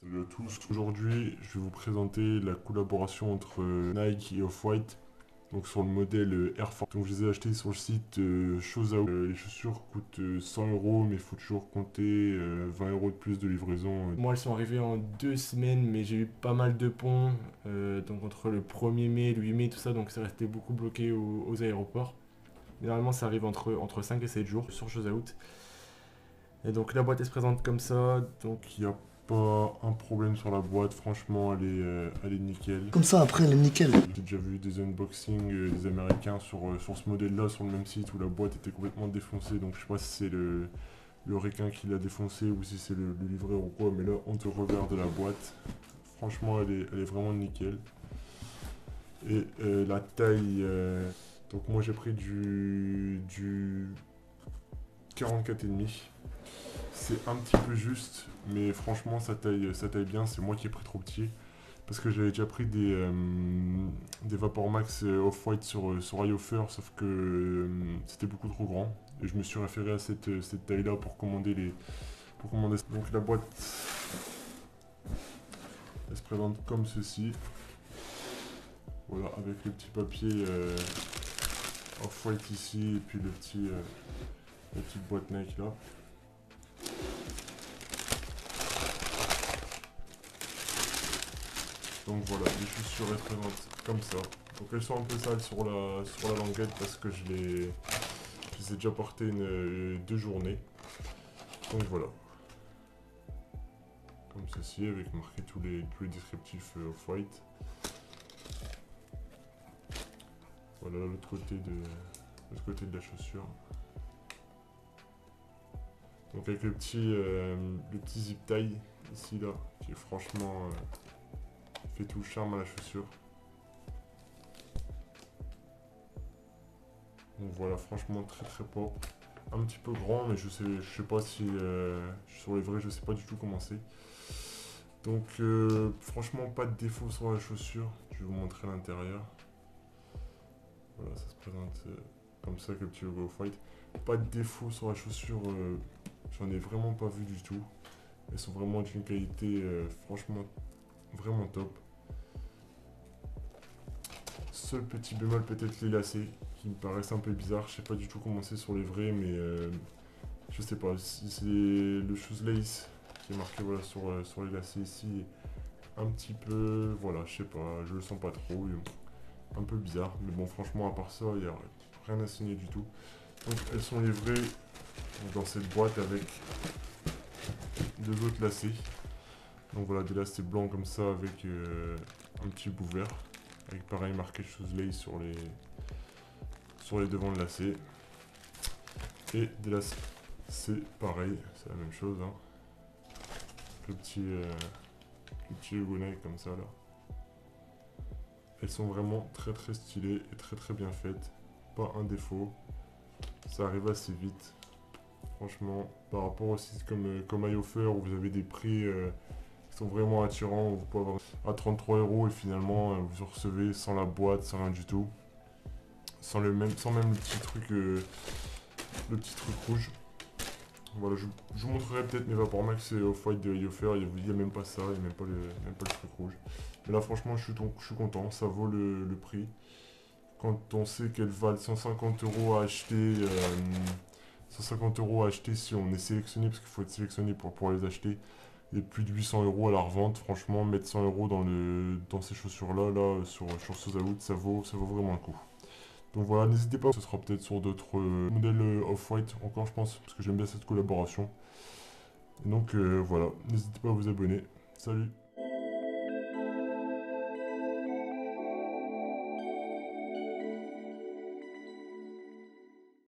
Salut à tous. Aujourd'hui, je vais vous présenter la collaboration entre Nike et Off-White. Donc sur le modèle Air Force. Donc je les ai achetés sur le site Chose Out. Les chaussures coûtent 100 euros, mais il faut toujours compter 20 euros de plus de livraison. Moi, elles sont arrivées en 2 semaines, mais j'ai eu pas mal de ponts. Donc entre le 1er mai, le 8 mai, tout ça, donc c'est resté beaucoup bloqué aux aéroports. Mais normalement, ça arrive entre 5 et 7 jours sur Chose Out. Et donc la boîte, elle se présente comme ça. Donc Il n'y a pas un problème sur la boîte, franchement, elle est nickel. Comme ça, après, elle est nickel. J'ai déjà vu des unboxings des Américains sur ce modèle-là, sur le même site où la boîte était complètement défoncée. Donc je sais pas si c'est le requin qui l'a défoncé ou si c'est le livreur ou quoi. Mais là, on te revers de la boîte. Franchement, elle est vraiment nickel. Et la taille... donc moi j'ai pris du 44,5. C'est un petit peu juste, mais franchement ça taille bien. C'est moi qui ai pris trop petit. Parce que j'avais déjà pris des Vapor Max Off-White sur iOffer, sauf que c'était beaucoup trop grand. Et je me suis référé à cette taille-là pour commander Donc la boîte, elle se présente comme ceci. Voilà, avec le petit papier Off-White ici, et puis la petite boîte Nike là. Donc voilà, les chaussures elles présentent comme ça. Donc elles sont un peu sales sur la languette parce que je les ai déjà portées 2 journées. Donc voilà. Comme ceci, avec marqué tous les descriptifs Off-White. Voilà l'autre côté de la chaussure. Donc avec le petit zip tie ici là, qui est franchement fait tout le charme à la chaussure. Donc voilà, franchement très très propre. Un petit peu grand, mais je sais pas si sur les vrais, je sais pas du tout comment c'est. Donc franchement pas de défaut sur la chaussure. Je vais vous montrer l'intérieur. Voilà, ça se présente comme ça avec le petit logo Off-White. Pas de défaut sur la chaussure, j'en ai vraiment pas vu du tout. Elles sont vraiment d'une qualité franchement vraiment top. Seul petit bémol peut-être les lacets qui me paraissent un peu bizarres. Je sais pas du tout comment c'est sur les vrais, mais je sais pas si c'est le shoes lace qui est marqué voilà, sur les lacets ici. Un petit peu, voilà, je sais pas, je le sens pas trop. Un peu bizarre, mais bon, franchement, à part ça, il n'y a rien à signer du tout. Donc, elles sont livrées dans cette boîte avec 2 autres lacets. Donc voilà, des lacets blancs comme ça avec un petit bout vert. Avec pareil marqué Shoes Lace sur les devants de lacets. Et des lacets, c'est pareil, c'est la même chose. Hein. Le petit logo Nike comme ça là. Elles sont vraiment très très stylées et très très bien faites. Pas un défaut. Ça arrive assez vite. Franchement, par rapport au site comme iOffer où vous avez des prix qui sont vraiment attirants. Vous pouvez avoir à 33 euros et finalement vous recevez sans la boîte, sans rien du tout. Sans même le petit truc rouge. Voilà, je vous montrerai peut-être mes Vapor Max et Off-White de iOffer. Il n'y a même pas ça, il n'y a même pas le truc rouge. Mais là, franchement, je suis content. Ça vaut le prix. Quand on sait qu'elles valent 150 euros à acheter, 150 euros à acheter si on est sélectionné, parce qu'il faut être sélectionné pour les acheter, et plus de 800 euros à la revente. Franchement, mettre 100 euros dans ces chaussures-là, sur Chose Out, ça vaut vraiment le coup. Donc voilà, n'hésitez pas, ce sera peut-être sur d'autres modèles Off-White encore je pense, parce que j'aime bien cette collaboration. Et donc voilà, n'hésitez pas à vous abonner. Salut!